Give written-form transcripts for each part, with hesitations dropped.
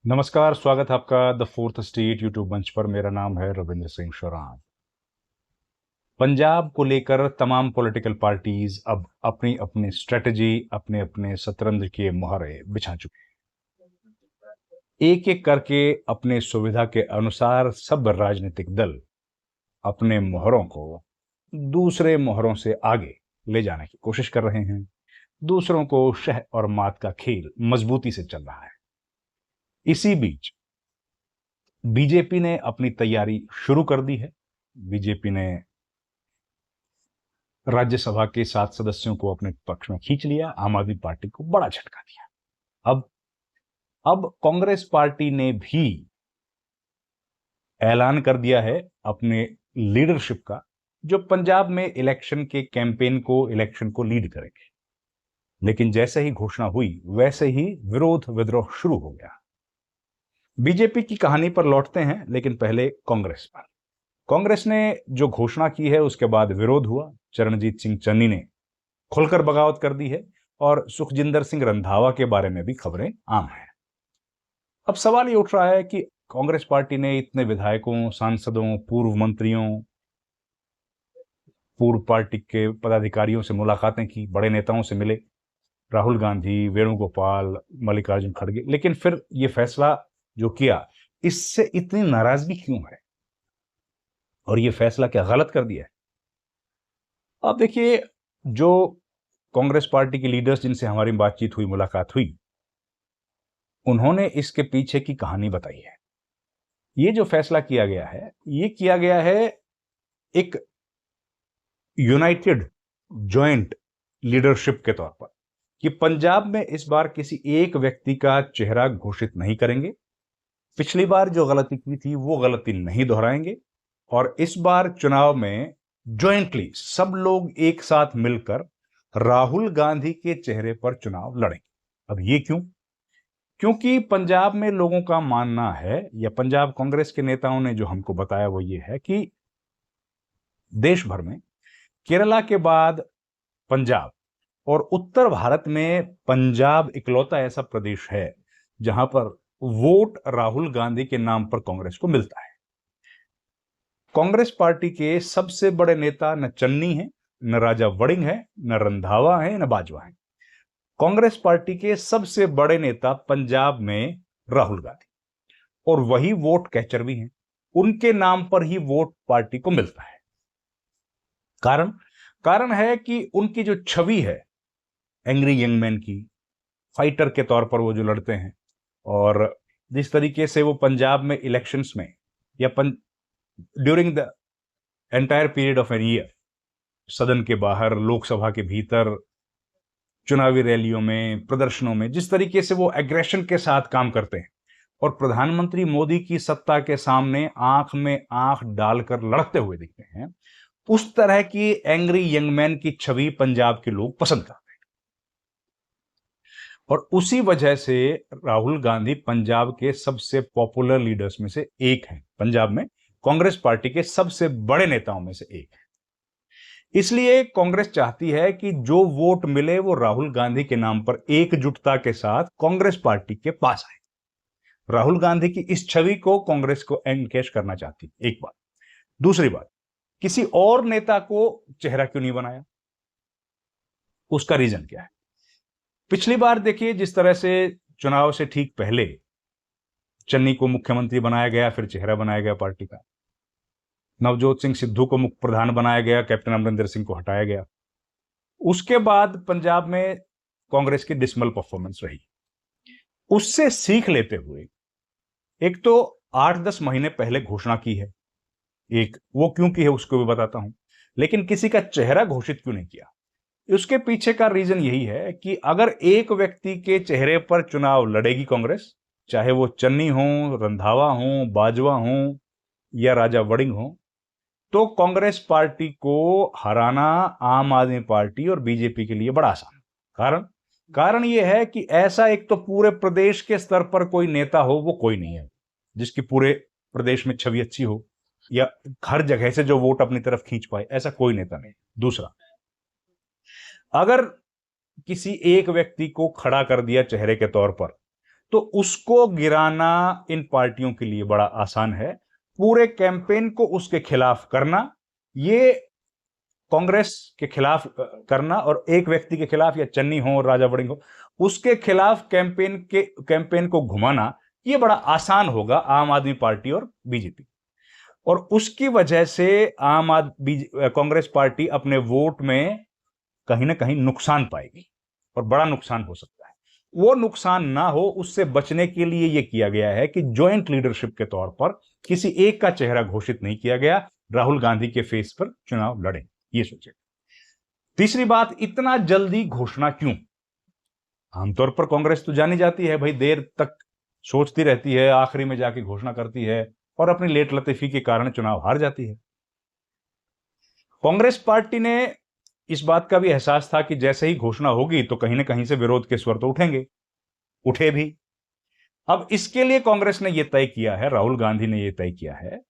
नमस्कार, स्वागत है आपका द फोर्थ स्टेट यूट्यूब मंच पर। मेरा नाम है रविंद्र सिंह शोरान। पंजाब को लेकर तमाम पॉलिटिकल पार्टीज अब अपनी अपनी स्ट्रेटजी, अपने अपने शतरंज के मुहारे बिछा चुके हैं। एक एक करके अपने सुविधा के अनुसार सब राजनीतिक दल अपने मोहरों को दूसरे मोहरों से आगे ले जाने की कोशिश कर रहे हैं। दूसरों को शह और मात का खेल मजबूती से चल रहा है। इसी बीच बीजेपी ने अपनी तैयारी शुरू कर दी है। बीजेपी ने राज्यसभा के 7 सदस्यों को अपने पक्ष में खींच लिया। आम आदमी पार्टी को बड़ा झटका दिया। अब कांग्रेस पार्टी ने भी ऐलान कर दिया है अपने लीडरशिप का, जो पंजाब में इलेक्शन के कैंपेन को, इलेक्शन को लीड करेंगे। लेकिन जैसे ही घोषणा हुई वैसे ही विरोध विद्रोह शुरू हो गया। बीजेपी की कहानी पर लौटते हैं, लेकिन पहले कांग्रेस पर। कांग्रेस ने जो घोषणा की है उसके बाद विरोध हुआ। चरणजीत सिंह चन्नी ने खुलकर बगावत कर दी है और सुखजिंदर सिंह रंधावा के बारे में भी खबरें आम हैं। अब सवाल ये उठ रहा है कि कांग्रेस पार्टी ने इतने विधायकों, सांसदों, पूर्व मंत्रियों, पूर्व पार्टी के पदाधिकारियों से मुलाकातें की, बड़े नेताओं से मिले, राहुल गांधी, वेणुगोपाल, मल्लिकार्जुन खड़गे, लेकिन फिर ये फैसला जो किया, इससे इतनी नाराजगी क्यों है और ये फैसला क्या गलत कर दिया है? अब देखिए, जो कांग्रेस पार्टी के लीडर्स जिनसे हमारी बातचीत हुई, मुलाकात हुई, उन्होंने इसके पीछे की कहानी बताई है। ये जो फैसला किया गया है, ये किया गया है एक यूनाइटेड जॉइंट लीडरशिप के तौर पर, कि पंजाब में इस बार किसी एक व्यक्ति का चेहरा घोषित नहीं करेंगे। पिछली बार जो गलती की थी वो गलती नहीं दोहराएंगे और इस बार चुनाव में जॉइंटली सब लोग एक साथ मिलकर राहुल गांधी के चेहरे पर चुनाव लड़ेंगे। अब ये क्यों? क्योंकि पंजाब में लोगों का मानना है, या पंजाब कांग्रेस के नेताओं ने जो हमको बताया वो ये है कि देश भर में केरला के बाद पंजाब और उत्तर भारत में पंजाब इकलौता ऐसा प्रदेश है जहां पर वोट राहुल गांधी के नाम पर कांग्रेस को मिलता है। कांग्रेस पार्टी के सबसे बड़े नेता न चन्नी है, न राजा वड़िंग है, न रंधावा है, न बाजवा है। कांग्रेस पार्टी के सबसे बड़े नेता पंजाब में राहुल गांधी, और वही वोट कैचर भी हैं। उनके नाम पर ही वोट पार्टी को मिलता है। कारण है कि उनकी जो छवि है एंग्री यंग मैन की, फाइटर के तौर पर वो जो लड़ते हैं, और जिस तरीके से वो पंजाब में इलेक्शंस में या during the entire period of an year, सदन के बाहर, लोकसभा के भीतर, चुनावी रैलियों में, प्रदर्शनों में, जिस तरीके से वो एग्रेशन के साथ काम करते हैं और प्रधानमंत्री मोदी की सत्ता के सामने आंख में आंख डालकर लड़ते हुए दिखते हैं, उस तरह की एंग्री यंग मैन की छवि पंजाब के लोग पसंद करते हैं। और उसी वजह से राहुल गांधी पंजाब के सबसे पॉपुलर लीडर्स में से एक हैं। पंजाब में कांग्रेस पार्टी के सबसे बड़े नेताओं में से एक है। इसलिए कांग्रेस चाहती है कि जो वोट मिले वो राहुल गांधी के नाम पर एकजुटता के साथ कांग्रेस पार्टी के पास आए। राहुल गांधी की इस छवि को कांग्रेस को एनकैश करना चाहती है, एक बात। दूसरी बात, किसी और नेता को चेहरा क्यों नहीं बनाया? उसका रीजन क्या है? पिछली बार देखिए, जिस तरह से चुनाव से ठीक पहले चन्नी को मुख्यमंत्री बनाया गया, फिर चेहरा बनाया गया पार्टी का। नवजोत सिंह सिद्धू को मुख्य प्रधान बनाया गया, कैप्टन अमरिंदर सिंह को हटाया गया। उसके बाद पंजाब में कांग्रेस की डिसमल परफॉर्मेंस रही। उससे सीख लेते हुए एक तो 8-10 महीने पहले घोषणा की है, एक वो क्यों की है उसको भी बताता हूं, लेकिन किसी का चेहरा घोषित क्यों नहीं किया? उसके पीछे का रीजन यही है कि अगर एक व्यक्ति के चेहरे पर चुनाव लड़ेगी कांग्रेस, चाहे वो चन्नी हो, रंधावा हो, बाजवा हो या राजा वड़िंग हो, तो कांग्रेस पार्टी को हराना आम आदमी पार्टी और बीजेपी के लिए बड़ा आसान। कारण यह है कि ऐसा एक तो पूरे प्रदेश के स्तर पर कोई नेता हो, वो कोई नहीं है जिसकी पूरे प्रदेश में छवि अच्छी हो या हर जगह से जो वोट अपनी तरफ खींच पाए, ऐसा कोई नेता नहीं। दूसरा, अगर किसी एक व्यक्ति को खड़ा कर दिया चेहरे के तौर पर, तो उसको गिराना इन पार्टियों के लिए बड़ा आसान है। पूरे कैंपेन को उसके खिलाफ करना, ये कांग्रेस के खिलाफ करना, और एक व्यक्ति के खिलाफ, या चन्नी हो राजा वड़िंग हो, उसके खिलाफ कैंपेन को घुमाना, ये बड़ा आसान होगा आम आदमी पार्टी और बीजेपी। और उसकी वजह से कांग्रेस पार्टी अपने वोट में कहीं ना कहीं नुकसान पाएगी, और बड़ा नुकसान हो सकता है। वो नुकसान ना हो, उससे बचने के लिए यह किया गया है कि ज्वाइंट लीडरशिप के तौर पर किसी एक का चेहरा घोषित नहीं किया गया, राहुल गांधी के फेस पर चुनाव लड़े, ये सोचे। तीसरी बात, इतना जल्दी घोषणा क्यों? आमतौर पर कांग्रेस तो जानी जाती है भाई, देर तक सोचती रहती है, आखिरी में जाके घोषणा करती है, और अपनी लेट लतीफी के कारण चुनाव हार जाती है। कांग्रेस पार्टी ने इस बात का भी एहसास था कि जैसे ही घोषणा होगी तो कहीं ना कहीं से विरोध के स्वर तो उठेंगे, उठे भी। अब इसके लिए कांग्रेस ने यह तय किया है, राहुल गांधी ने यह तय किया है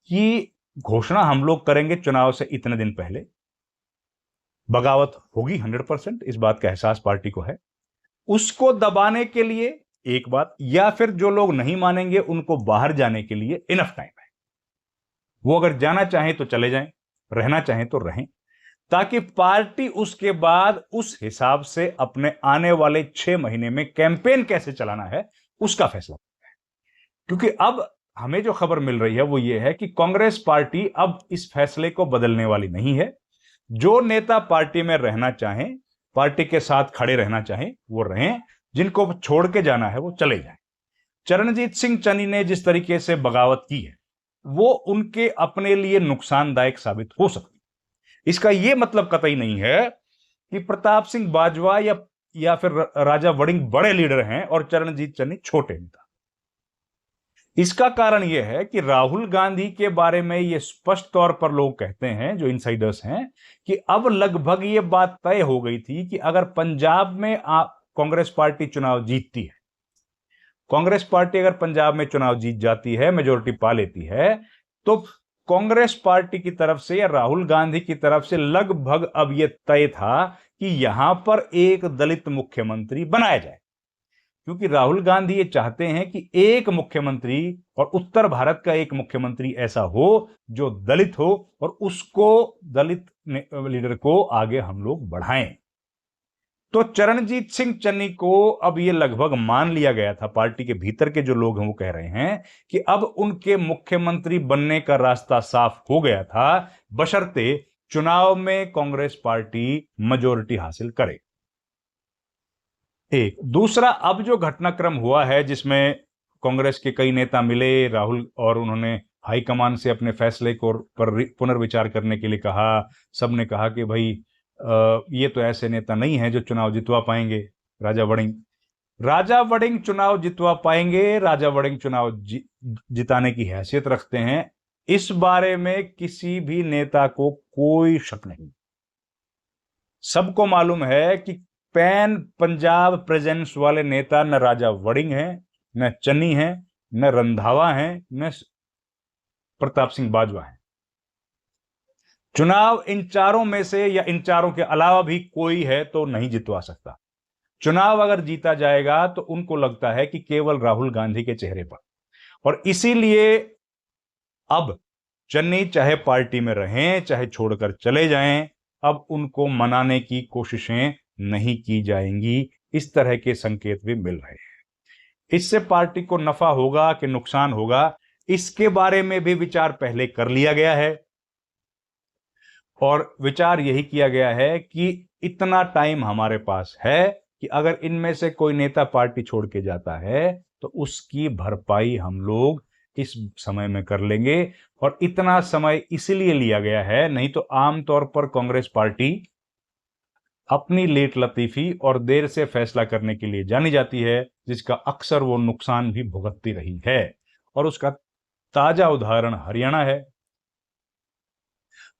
कि घोषणा हम लोग करेंगे चुनाव से इतने दिन पहले, बगावत होगी 100%, इस बात का एहसास पार्टी को है। उसको दबाने के लिए एक बात, या फिर जो लोग नहीं मानेंगे उनको बाहर जाने के लिए इनफ टाइम है। वो अगर जाना चाहें तो चले जाएं, रहना चाहें तो रहें, ताकि पार्टी उसके बाद उस हिसाब से अपने आने वाले 6 महीने में कैंपेन कैसे चलाना है उसका फैसला करता है। क्योंकि अब हमें जो खबर मिल रही है वो ये है कि कांग्रेस पार्टी अब इस फैसले को बदलने वाली नहीं है। जो नेता पार्टी में रहना चाहें, पार्टी के साथ खड़े रहना चाहें, वो रहें, जिनको छोड़ के जाना है वो चले जाएं। चरणजीत सिंह चन्नी ने जिस तरीके से बगावत की है वो उनके अपने लिए नुकसानदायक साबित हो सकती है। इसका यह मतलब कतई नहीं है कि प्रताप सिंह बाजवा या फिर राजा वड़िंग बड़े लीडर हैं और चरणजीत चन्नी छोटे नेता। इसका कारण यह है कि राहुल गांधी के बारे में यह स्पष्ट तौर पर लोग कहते हैं, जो इनसाइडर्स हैं, कि अब लगभग यह बात तय हो गई थी कि अगर पंजाब में कांग्रेस पार्टी चुनाव जीतती है, कांग्रेस पार्टी अगर पंजाब में चुनाव जीत जाती है, मेजोरिटी पा लेती है, तो कांग्रेस पार्टी की तरफ से या राहुल गांधी की तरफ से लगभग अब यह तय था कि यहां पर एक दलित मुख्यमंत्री बनाया जाए। क्योंकि राहुल गांधी ये चाहते हैं कि एक मुख्यमंत्री, और उत्तर भारत का एक मुख्यमंत्री ऐसा हो जो दलित हो, और उसको दलित लीडर को आगे हम लोग बढ़ाएं। तो चरणजीत सिंह चन्नी को अब यह लगभग मान लिया गया था, पार्टी के भीतर के जो लोग हैं वो कह रहे हैं कि अब उनके मुख्यमंत्री बनने का रास्ता साफ हो गया था, बशर्ते चुनाव में कांग्रेस पार्टी मेजॉरिटी हासिल करे। एक दूसरा, अब जो घटनाक्रम हुआ है जिसमें कांग्रेस के कई नेता मिले राहुल, और उन्होंने हाईकमान से अपने फैसले को पर पुनर्विचार करने के लिए कहा। सबने कहा कि भाई ये तो ऐसे नेता नहीं है जो चुनाव जितवा पाएंगे। राजा वड़िंग चुनाव जितवा पाएंगे, राजा वड़िंग चुनाव जिताने की हैसियत रखते हैं, इस बारे में किसी भी नेता को कोई शक नहीं। सबको मालूम है कि पैन पंजाब प्रेजेंस वाले नेता न राजा वड़िंग हैं, न चन्नी हैं, न रंधावा हैं, न प्रताप सिंह बाजवा हैं। चुनाव इन चारों में से या इन चारों के अलावा भी कोई है तो नहीं जितवा सकता। चुनाव अगर जीता जाएगा तो उनको लगता है कि केवल राहुल गांधी के चेहरे पर, और इसीलिए अब चन्नी चाहे पार्टी में रहें चाहे छोड़कर चले जाएं, अब उनको मनाने की कोशिशें नहीं की जाएंगी। इस तरह के संकेत भी मिल रहे हैं। इससे पार्टी को नफा होगा कि नुकसान होगा, इसके बारे में भी विचार पहले कर लिया गया है, और विचार यही किया गया है कि इतना टाइम हमारे पास है कि अगर इनमें से कोई नेता पार्टी छोड़ के जाता है तो उसकी भरपाई हम लोग इस समय में कर लेंगे। और इतना समय इसलिए लिया गया है, नहीं तो आमतौर पर कांग्रेस पार्टी अपनी लेट लतीफी और देर से फैसला करने के लिए जानी जाती है, जिसका अक्सर वो नुकसान भी भुगतती रही है। और उसका ताजा उदाहरण हरियाणा है,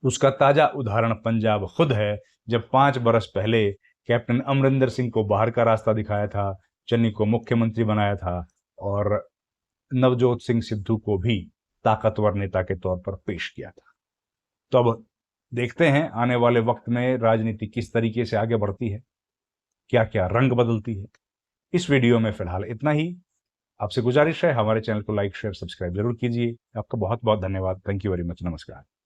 उसका ताजा उदाहरण पंजाब खुद है, जब 5 बरस पहले कैप्टन अमरिंदर सिंह को बाहर का रास्ता दिखाया था, चन्नी को मुख्यमंत्री बनाया था, और नवजोत सिंह सिद्धू को भी ताकतवर नेता के तौर पर पेश किया था। तो अब देखते हैं आने वाले वक्त में राजनीति किस तरीके से आगे बढ़ती है, क्या क्या रंग बदलती है। इस वीडियो में फिलहाल इतना ही। आपसे गुजारिश है हमारे चैनल को लाइक शेयर सब्सक्राइब जरूर कीजिए। आपका बहुत बहुत धन्यवाद। Thank you very much. नमस्कार।